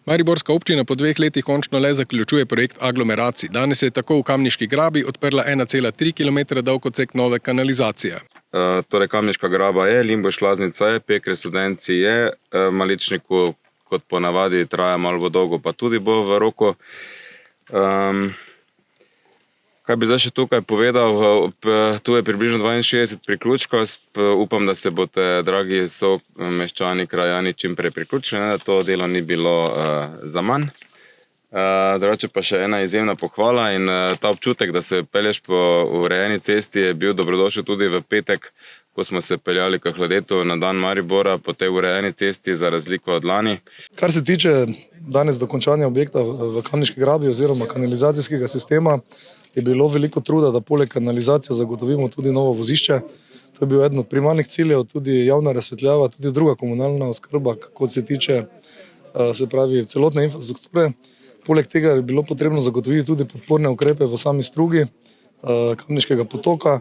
Mariborska občina po 2 letih končno le zaključuje projekt aglomeracij. Danes je tako v Kamniški grabi odprla 1,3 km dolg odsek nove kanalizacije. Torej Kamniška graba je, Limbuš-Laznica je, Pekre Studenci je, Maličniku kot ponavadi traja malo dolgo, pa tudi bo v roku. Kaj bi zdaj še tukaj povedal, tu je približno 62 priključkov, upam, da se boste, dragi someščani, krajani, čim prej priključili, da to delo ni bilo za manj. Drugače pa še ena izjemna pohvala in ta občutek, da se pelješ po urejeni cesti, je bil dobrodošel tudi v petek, ko smo se peljali k Hladetu na dan Maribora po tej urejeni cesti, za razliko od lani. Kar se tiče danes dokončanja objekta v Kamniški grabi oziroma kanalizacijskega sistema, je bilo veliko truda, da poleg kanalizacije zagotovimo tudi novo vozišče. To je bil eden od primarnih ciljev, tudi javna razsvetljava, tudi druga komunalna oskrba, kot se tiče se pravi celotne infrastrukture. Poleg tega je bilo potrebno zagotoviti tudi podporne ukrepe v sami strugi Kamniškega potoka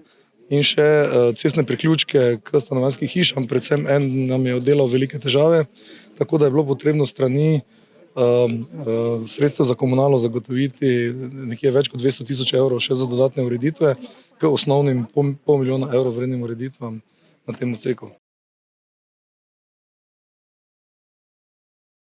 in še cestne priključke k stanovanjskim hišam, predvsem en nam je oddelal velike težave, tako da je bilo potrebno strani sredstev za komunalo zagotoviti nekje več kot 200 000 evrov še za dodatne ureditve k osnovnim pol milijona evrov vrednim ureditvam na tem odseku.